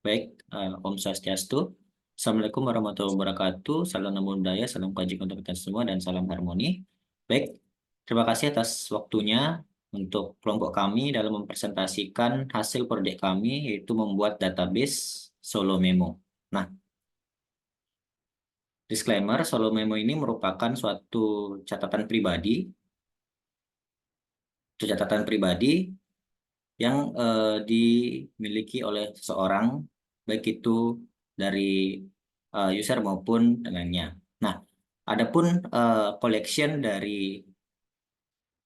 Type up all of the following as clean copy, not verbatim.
Baik, Om Swastiastu. Assalamualaikum warahmatullahi wabarakatuh. Salam namo buddhaya, salam kebajikan untuk kita semua, dan salam harmoni. Baik, terima kasih atas waktunya untuk kelompok kami dalam mempresentasikan hasil proyek kami, yaitu membuat database Solo Memo. Nah, disclaimer, Solo Memo ini merupakan suatu catatan pribadi, yang dimiliki oleh seseorang, baik itu dari user maupun lainnya. Nah, adapun collection dari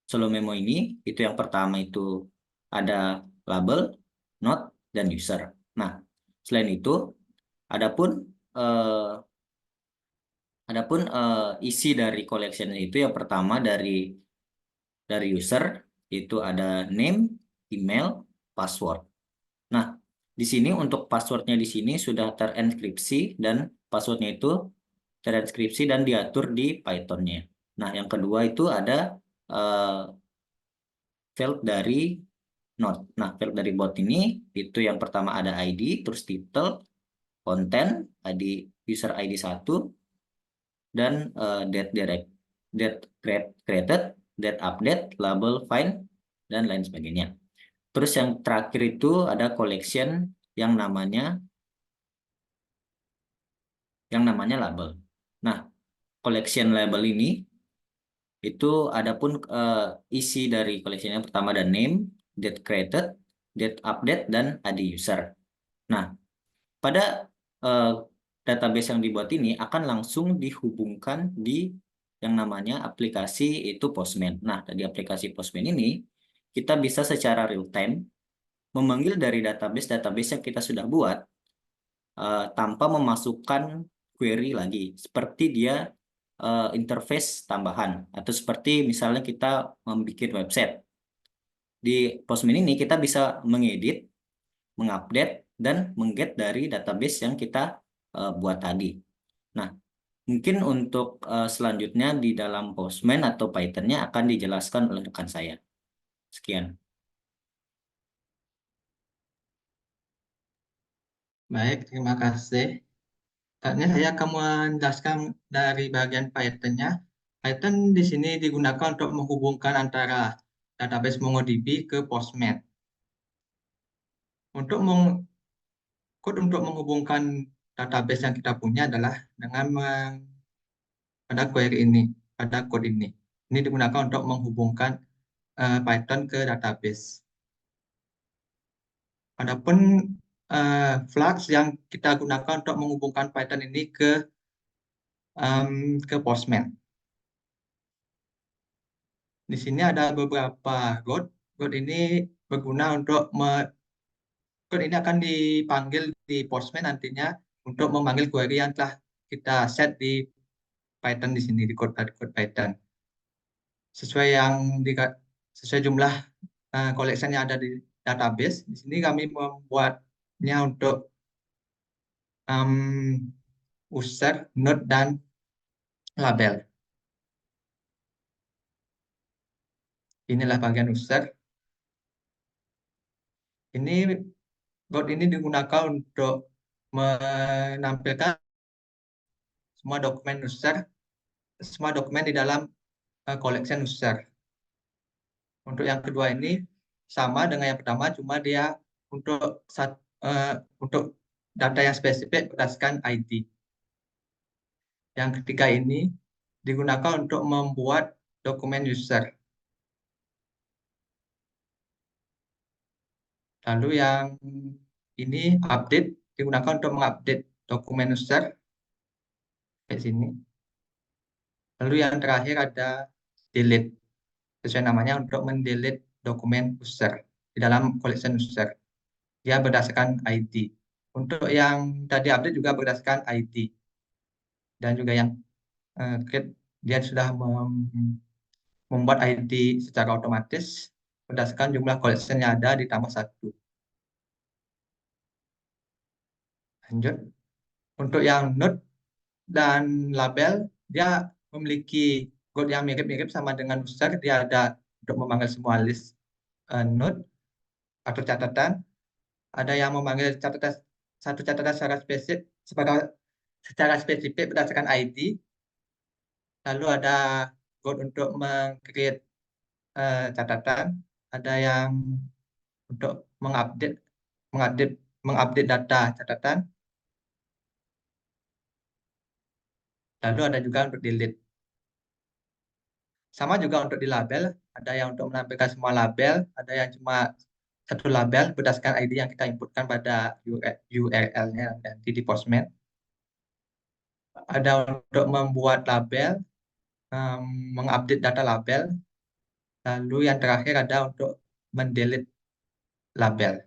Solo Memo ini, itu yang pertama itu ada label, note, dan user. Nah, selain itu, adapun eh, isi dari collection itu yang pertama dari user itu ada name, email, password. Nah, di sini untuk passwordnya di sini sudah terenkripsi dan passwordnya itu terenkripsi dan diatur di Python-nya. Nah, yang kedua itu ada uh, field dari Node. Nah, field dari bot ini itu yang pertama ada ID, terus title, konten, ID user ID 1 dan date direct, created, date update, label find dan lain sebagainya. Terus yang terakhir itu ada collection yang namanya label. Nah, collection label ini itu adapun isi dari collection yang pertama ada name, date created, date update, dan ID user. Nah, pada uh, database yang dibuat ini akan langsung dihubungkan di yang namanya aplikasi itu Postman. Nah, di aplikasi Postman ini kita bisa secara real time memanggil dari database yang kita sudah buat tanpa memasukkan query lagi. Seperti dia interface tambahan atau seperti misalnya kita membuat website. Di Postman ini kita bisa mengedit, mengupdate, dan mengget dari database yang kita buat tadi. Nah, mungkin untuk selanjutnya di dalam Postman atau Python-nya akan dijelaskan oleh rekan saya. Sekian. Baik, terima kasih. Saatnya saya akan menjelaskan dari bagian Python-nya. Python di sini digunakan untuk menghubungkan antara database MongoDB ke Postman. Untuk code untuk menghubungkan database yang kita punya adalah dengan pada query ini, pada code ini. Ini digunakan untuk menghubungkan Python ke database. Adapun Flux yang kita gunakan untuk menghubungkan Python ini ke Postman. Di sini ada beberapa code. Code ini berguna untuk code ini akan dipanggil di Postman nantinya untuk memanggil query yang telah kita set di Python di sini di code Python. Sesuai sesuai jumlah collection yang ada di database. Di sini kami membuatnya untuk user, node, dan label. Inilah bagian user. Ini code ini digunakan untuk menampilkan semua dokumen di dalam collection user. Untuk yang kedua ini sama dengan yang pertama, cuma dia untuk data yang spesifik berdasarkan ID. Yang ketiga ini digunakan untuk membuat dokumen user. Lalu yang ini update digunakan untuk mengupdate dokumen user di sini. Lalu yang terakhir ada delete, sesuai namanya untuk mendelete dokumen user di dalam collection user. Dia berdasarkan ID. Untuk yang tadi update juga berdasarkan ID. Dan juga yang create, dia sudah membuat ID secara otomatis berdasarkan jumlah collection yang ada ditambah 1. Lanjut. Untuk yang node dan label, dia memiliki code yang mirip-mirip sama dengan user. Dia ada untuk memanggil semua list node atau catatan. Ada yang memanggil catatan satu catatan secara spesifik berdasarkan ID. Lalu ada code untuk meng-create catatan, ada yang untuk mengupdate mengupdate mengupdate data catatan, lalu ada juga untuk delete. Sama juga untuk di label, ada yang untuk menampilkan semua label, ada yang cuma satu label berdasarkan ID yang kita inputkan pada URL-nya nanti di Postman. Ada untuk membuat label, mengupdate data label, lalu yang terakhir ada untuk mendelete label.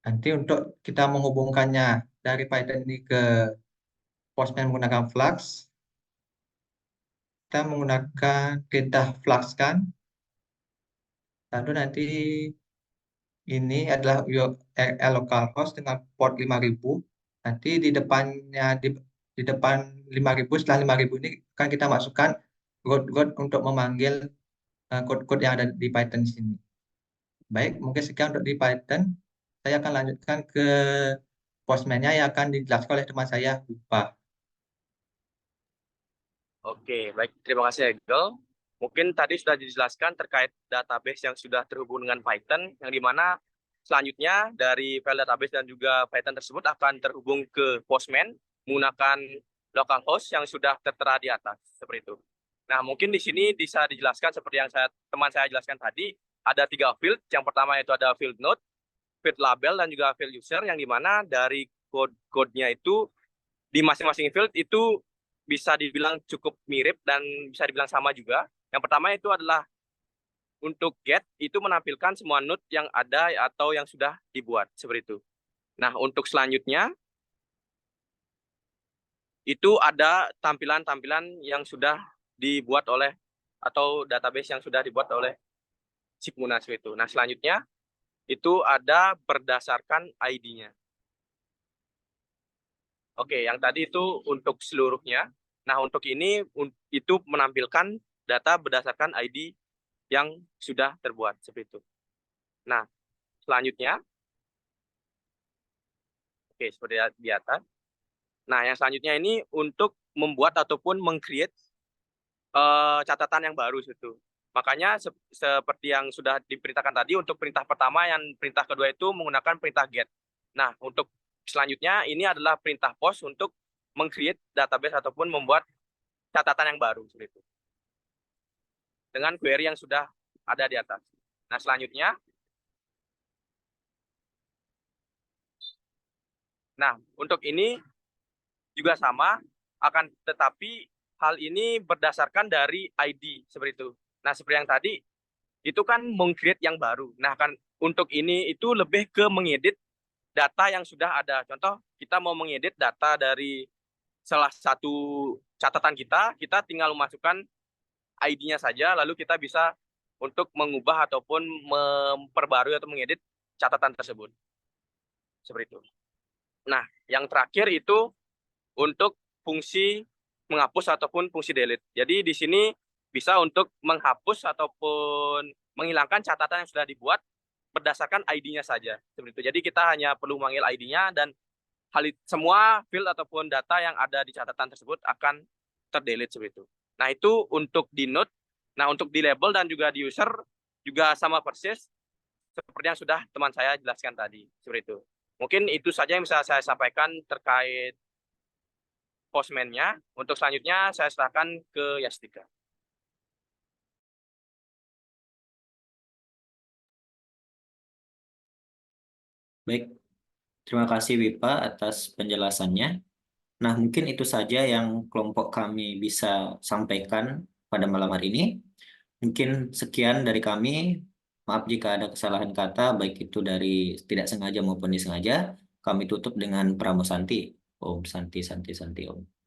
Nanti untuk kita menghubungkannya dari Python ini ke Postman menggunakan Flux, kita menggunakan perintah Flux kan. Lalu nanti ini adalah URL localhost dengan port 5000. Nanti di depannya di depan 5000, setelah 5000 ini akan kita masukkan code untuk memanggil code-code yang ada di Python di sini. Baik, mungkin sekian untuk di Python. Saya akan lanjutkan ke Postman-nya yang akan dijelaskan oleh teman saya, Wipa. Oke, baik. Terima kasih, Egel. Mungkin tadi sudah dijelaskan terkait database yang sudah terhubung dengan Python, yang dimana selanjutnya dari file database dan juga Python tersebut akan terhubung ke Postman menggunakan localhost yang sudah tertera di atas, seperti itu. Nah, mungkin di sini bisa dijelaskan seperti yang teman saya jelaskan tadi, ada 3 field. Yang pertama itu ada field node, field label, dan juga field user, yang dimana dari code-nya itu di masing-masing field itu bisa dibilang cukup mirip dan bisa dibilang sama juga. Yang pertama itu adalah untuk get, itu menampilkan semua node yang ada atau yang sudah dibuat, seperti itu. Nah, untuk selanjutnya, itu ada tampilan-tampilan yang sudah dibuat oleh, atau database yang sudah dibuat oleh Sigmuna, seperti itu. Nah, selanjutnya, itu ada berdasarkan ID-nya. Oke, yang tadi itu untuk seluruhnya. Nah, untuk ini itu menampilkan data berdasarkan ID yang sudah terbuat seperti itu. Nah, selanjutnya, oke, seperti di atas. Nah, yang selanjutnya ini untuk membuat ataupun meng-create catatan yang baru itu. Makanya seperti yang sudah diperintahkan tadi, untuk perintah pertama, yang perintah kedua itu menggunakan perintah get. Nah, untuk selanjutnya ini adalah perintah post untuk meng-create database ataupun membuat catatan yang baru seperti itu, dengan query yang sudah ada di atas. Nah, selanjutnya, untuk ini juga sama, akan tetapi hal ini berdasarkan dari ID seperti itu. Nah, seperti yang tadi, itu kan meng-create yang baru. Nah, kan untuk ini itu lebih ke mengedit data yang sudah ada. Contoh, kita mau mengedit data dari salah satu catatan kita tinggal memasukkan ID-nya saja, lalu kita bisa untuk mengubah ataupun memperbarui atau mengedit catatan tersebut. Seperti itu. Nah, yang terakhir itu untuk fungsi menghapus ataupun fungsi delete. Jadi di sini bisa untuk menghapus ataupun menghilangkan catatan yang sudah dibuat berdasarkan ID-nya saja. Seperti itu. Jadi kita hanya perlu memanggil ID-nya, dan semua field ataupun data yang ada di catatan tersebut akan terdelete seperti itu. Nah, itu untuk di node. Nah, untuk di label dan juga di user juga sama persis seperti yang sudah teman saya jelaskan tadi. Seperti itu. Mungkin itu saja yang bisa saya sampaikan terkait Postman-nya. Untuk selanjutnya saya serahkan ke Yastika. Baik, terima kasih Wipa atas penjelasannya. Nah, mungkin itu saja yang kelompok kami bisa sampaikan pada malam hari ini. Mungkin sekian dari kami. Maaf jika ada kesalahan kata, baik itu dari tidak sengaja maupun disengaja. Kami tutup dengan Pramusanti. Om Santi Santi Santi Om.